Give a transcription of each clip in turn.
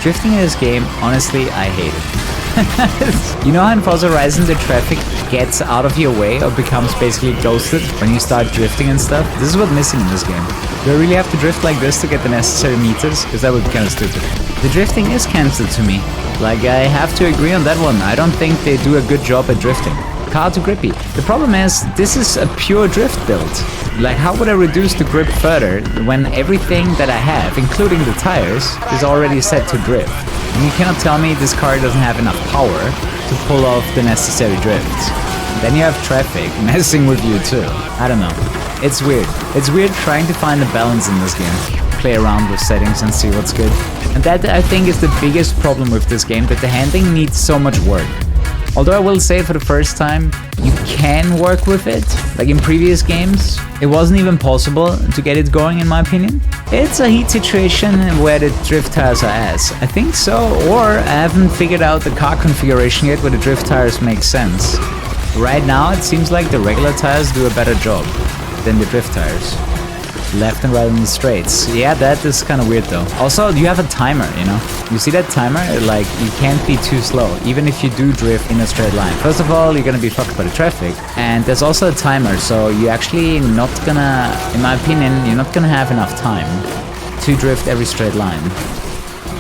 Drifting in this game, honestly, I hate it. You know how in Forza Horizon the traffic gets out of your way or becomes basically ghosted when you start drifting and stuff? This is what's missing in this game. Do I really have to drift like this to get the necessary meters? Because that would be kind of stupid. The drifting is cancelled to me. Like, I have to agree on that one. I don't think they do a good job at drifting. Car too grippy. The problem is, this is a pure drift build. Like, how would I reduce the grip further when everything that I have, including the tires, is already set to drift? And you cannot tell me this car doesn't have enough power to pull off the necessary drifts. Then you have traffic messing with you too. I don't know. It's weird. It's weird trying to find a balance in this game. Play around with settings and see what's good. And that, I think, is the biggest problem with this game, that the handling needs so much work. Although I will say, for the first time, you can work with it. Like in previous games, it wasn't even possible to get it going, in my opinion. It's a heat situation where the drift tires are ass. I think so, or I haven't figured out the car configuration yet where the drift tires make sense. Right now, it seems like the regular tires do a better job than the drift tires. Left and right in the straights. Yeah, that is kind of weird though. Also, you have a timer, you know? You see that timer? Like, you can't be too slow, even if you do drift in a straight line. First of all, you're gonna be fucked by the traffic. And there's also a timer, so you're actually not gonna, in my opinion, you're not gonna have enough time to drift every straight line.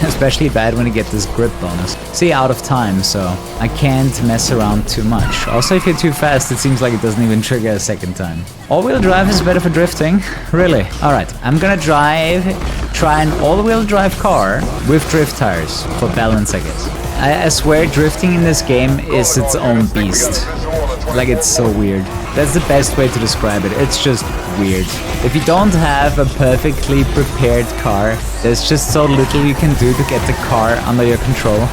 Especially bad when you get this grip bonus. See, out of time, so I can't mess around too much. Also, if you're too fast, it seems like it doesn't even trigger a second time. All-wheel drive is better for drifting? Really? Alright, I'm gonna try an all-wheel drive car with drift tires, for balance, I guess. I swear, drifting in this game is its own beast. Like, it's so weird. That's the best way to describe it. It's just weird. If you don't have a perfectly prepared car, there's just so little you can do to get the car under your control.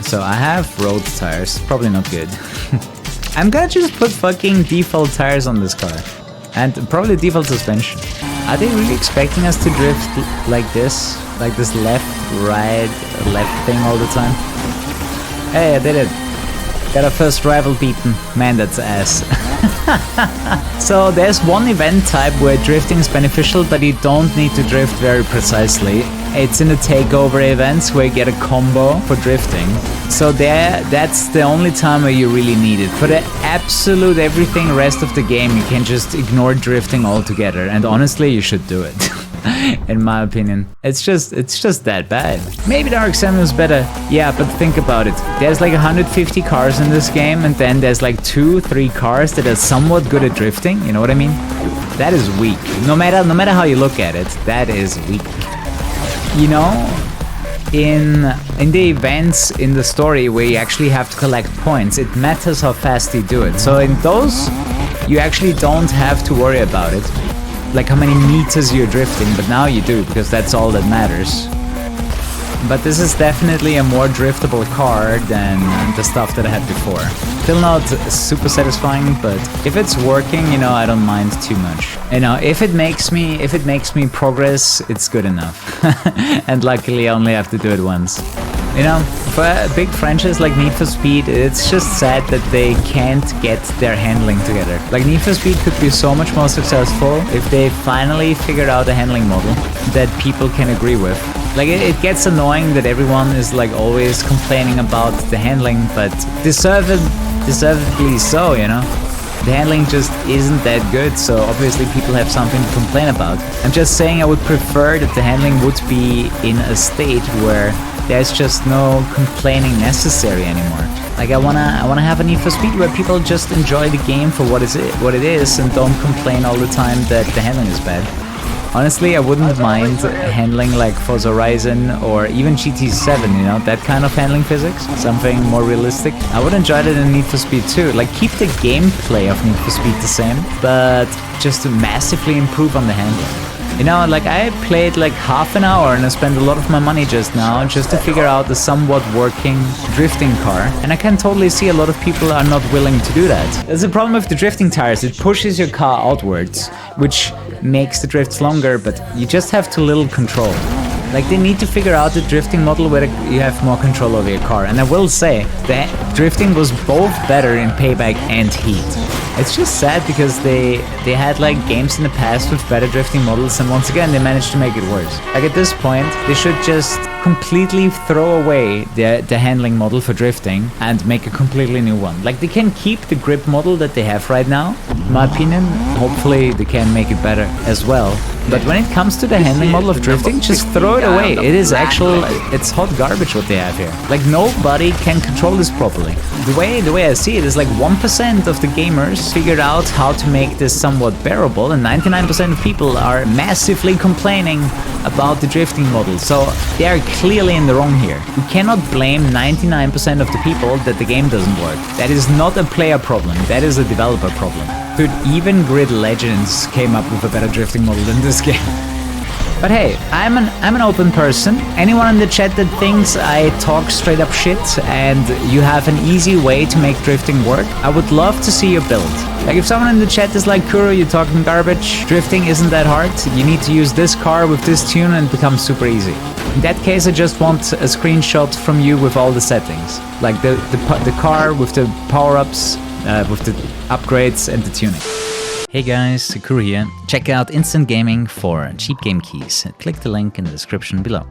So I have road tires. Probably not good. I'm gonna just put fucking default tires on this car. And probably default suspension. Are they really expecting us to drift like this? Like this left, right, left thing all the time? Hey, I did it. Got our first rival beaten. Man, that's ass. So there's one event type where drifting is beneficial, but you don't need to drift very precisely. It's in the Takeover events where you get a combo for drifting. So that's the only time where you really need it. For the absolute everything rest of the game, you can just ignore drifting altogether. And honestly, you should do it. In my opinion. It's just that bad. Maybe the RX-7 was better. Yeah, but think about it. There's like 150 cars in this game, and then there's like 2-3 cars that are somewhat good at drifting. You know what I mean? That is weak. No matter how you look at it, that is weak. You know, in the events in the story where you actually have to collect points, it matters how fast you do it. So in those, you actually don't have to worry about it. Like how many meters you're drifting, but now you do, because that's all that matters. But this is definitely a more driftable car than the stuff that I had before. Still not super satisfying, but if it's working, you know, I don't mind too much. You know, if it makes me progress, it's good enough. And luckily I only have to do it once. You know, for a big franchise like Need for Speed, it's just sad that they can't get their handling together. Like, Need for Speed could be so much more successful if they finally figured out a handling model that people can agree with. Like, it gets annoying that everyone is like always complaining about the handling, but deservedly so, you know? The handling just isn't that good, so obviously people have something to complain about. I'm just saying I would prefer that the handling would be in a state where there's just no complaining necessary anymore. Like, I wanna have a Need for Speed where people just enjoy the game for what it is and don't complain all the time that the handling is bad. Honestly, I wouldn't mind handling like Forza Horizon or even GT7, you know, that kind of handling physics, something more realistic. I would enjoy it in Need for Speed too, like keep the gameplay of Need for Speed the same, but just to massively improve on the handling. You know, like I played like half an hour and I spent a lot of my money just now just to figure out the somewhat working drifting car, and I can totally see a lot of people are not willing to do that. There's a problem with the drifting tires, it pushes your car outwards, which makes the drifts longer, but you just have too little control. Like, they need to figure out the drifting model where you have more control over your car. And I will say that drifting was both better in Payback and Heat. It's just sad because they had like games in the past with better drifting models, and once again they managed to make it worse. Like, at this point, they should just completely throw away the handling model for drifting and make a completely new one. Like, they can keep the grip model that they have right now, in my opinion. Hopefully they can make it better as well. But when it comes to the handling model of drifting, just throw it away. It is it's hot garbage what they have here. Like, nobody can control this properly. The way I see it is like 1% of the gamers figured out how to make this somewhat bearable, and 99% of people are massively complaining about the drifting model. So they are clearly in the wrong here. We cannot blame 99% of the people that the game doesn't work. That is not a player problem, that is a developer problem. Dude, even Grid Legends came up with a better drifting model than this game. But hey, I'm an open person. Anyone in the chat that thinks I talk straight up shit and you have an easy way to make drifting work, I would love to see your build. Like, if someone in the chat is like, Kuro, you're talking garbage, drifting isn't that hard, you need to use this car with this tune and it becomes super easy. In that case, I just want a screenshot from you with all the settings. Like the car with the power-ups, with the upgrades and the tuning. Hey guys, Kuru here. Check out Instant Gaming for cheap game keys. Click the link in the description below.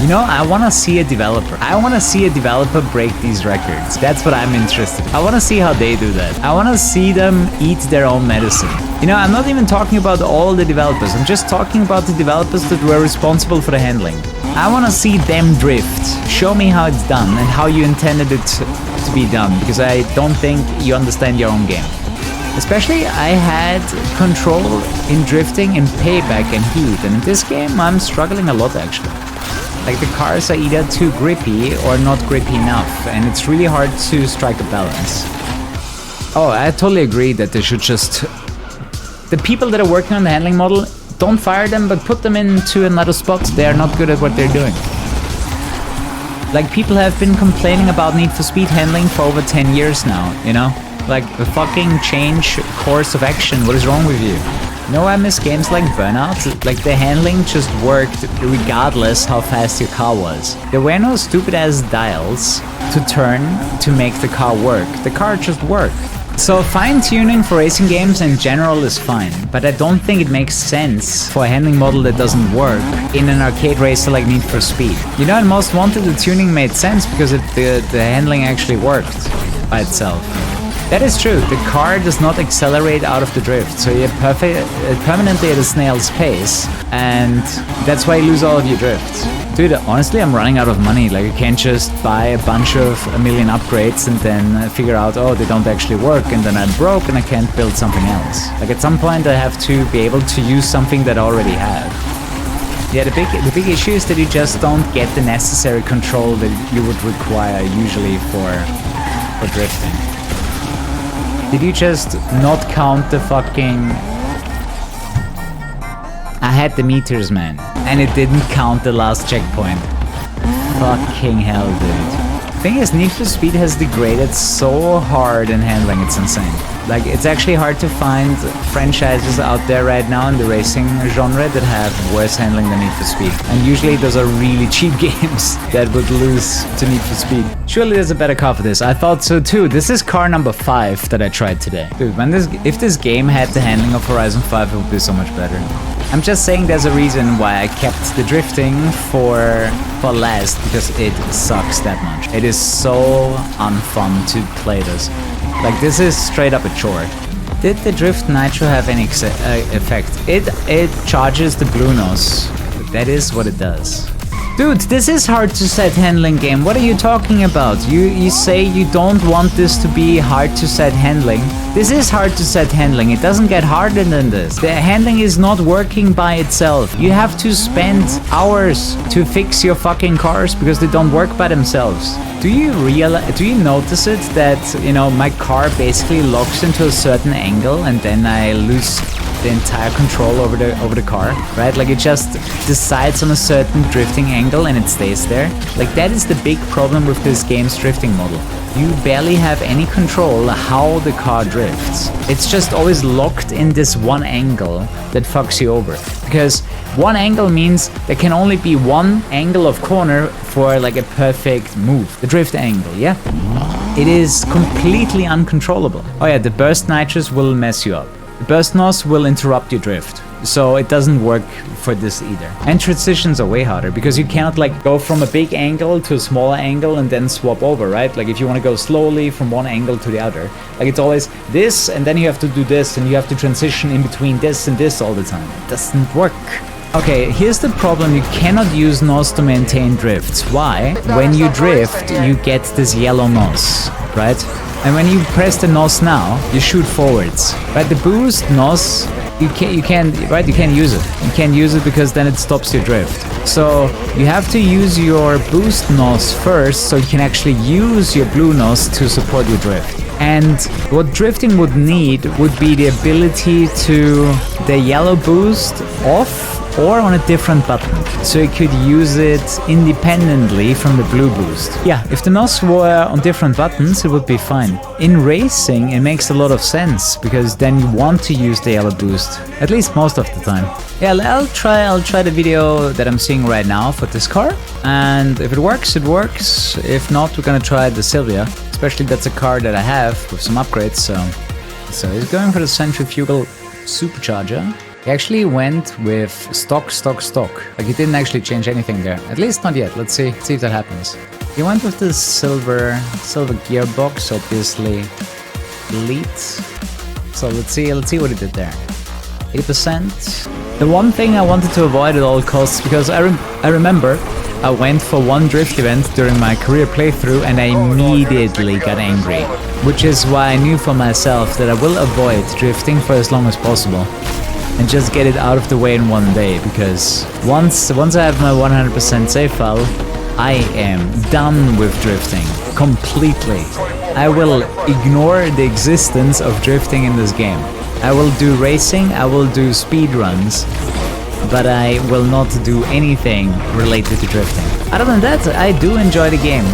You know, I want to see a developer. I want to see a developer break these records. That's what I'm interested in. I want to see how they do that. I want to see them eat their own medicine. You know, I'm not even talking about all the developers. I'm just talking about the developers that were responsible for the handling. I want to see them drift. Show me how it's done and how you intended it to be done, because I don't think you understand your own game. Especially, I had control in drifting in Payback and Heat, and in this game I'm struggling a lot actually. Like, the cars are either too grippy or not grippy enough, and it's really hard to strike a balance. Oh, I totally agree that they should just... The people that are working on the handling model, don't fire them, but put them into another spot. They are not good at what they're doing. Like, people have been complaining about Need for Speed handling for over 10 years now, you know? Like, a fucking change course of action. What is wrong with you? No, I miss games like Burnout. Like, the handling just worked regardless how fast your car was. There were no stupid ass dials to turn to make the car work. The car just worked. So fine-tuning for racing games in general is fine, but I don't think it makes sense for a handling model that doesn't work in an arcade racer like Need for Speed. You know, in Most Wanted the tuning made sense because the handling actually worked by itself. That is true, the car does not accelerate out of the drift, so you're permanently at a snail's pace, and that's why you lose all of your drifts. Dude, honestly, I'm running out of money. Like, I can't just buy a bunch of a million upgrades and then figure out, oh, they don't actually work, and then I'm broke and I can't build something else. Like, at some point I have to be able to use something that I already have. Yeah, the big issue is that you just don't get the necessary control that you would require usually for drifting. Did you just not count the fucking... I had the meters, man, and it didn't count the last checkpoint. Fucking hell, dude. The thing is, Need for Speed has degraded so hard in handling, it's insane. Like, it's actually hard to find franchises out there right now in the racing genre that have worse handling than Need for Speed. And usually those are really cheap games that would lose to Need for Speed. Surely there's a better car for this. I thought so too. This is car number 5 that I tried today. Dude, if this game had the handling of Horizon 5, it would be so much better. I'm just saying there's a reason why I kept the drifting for last, because it sucks that much. It is so unfun to play this. Like, this is straight up a chore. Did the Drift Nitro have any effect? It charges the blue nose. That is what it does. Dude, this is hard to set handling game. What are you talking about? You say you don't want this to be hard to set handling. This is hard to set handling. It doesn't get harder than this. The handling is not working by itself. You have to spend hours to fix your fucking cars because they don't work by themselves. Do you notice it that, you know, my car basically locks into a certain angle and then I lose the entire control over the car, right? Like, it just decides on a certain drifting angle and it stays there. Like, that is the big problem with this game's drifting model. You barely have any control how the car drifts. It's just always locked in this one angle that fucks you over. Because one angle means there can only be one angle of corner for like a perfect move. The drift angle, yeah? It is completely uncontrollable. Oh yeah, the burst nitrous will mess you up. The burst nos will interrupt your drift. So it doesn't work for this either. And transitions are way harder because you cannot like go from a big angle to a smaller angle and then swap over, right? Like if you want to go slowly from one angle to the other, like it's always this and then you have to do this and you have to transition in between this and this all the time. It doesn't work. Okay, here's the problem. You cannot use NOS to maintain drifts. Why? When you drift, you get this yellow NOS, right? And when you press the NOS now, you shoot forwards. Right, the boost NOS, you can't use it. You can't use it because then it stops your drift. So you have to use your boost NOS first so you can actually use your blue NOS to support your drift. And what drifting would need would be the ability to the yellow boost off or on a different button, so you could use it independently from the blue boost. Yeah, if the NOS were on different buttons, it would be fine. In racing, it makes a lot of sense, because then you want to use the yellow boost, at least most of the time. Yeah, I'll try the video that I'm seeing right now for this car, and if it works, it works. If not, we're gonna try the Silvia, especially that's a car that I have with some upgrades, so he's going for the centrifugal supercharger. He actually went with stock. Like he didn't actually change anything there. At least not yet. Let's see if that happens. He went with the silver gearbox, obviously elite. So let's see what he did there. 80%. The one thing I wanted to avoid at all costs, because I remember I went for one drift event during my career playthrough and I immediately got angry. Which is why I knew for myself that I will avoid drifting for as long as possible. And just get it out of the way in one day, because once I have my 100% save file, I am done with drifting completely. I will ignore the existence of drifting in this game. I will do racing, I will do speed runs, but I will not do anything related to drifting. Other than that, I do enjoy the game.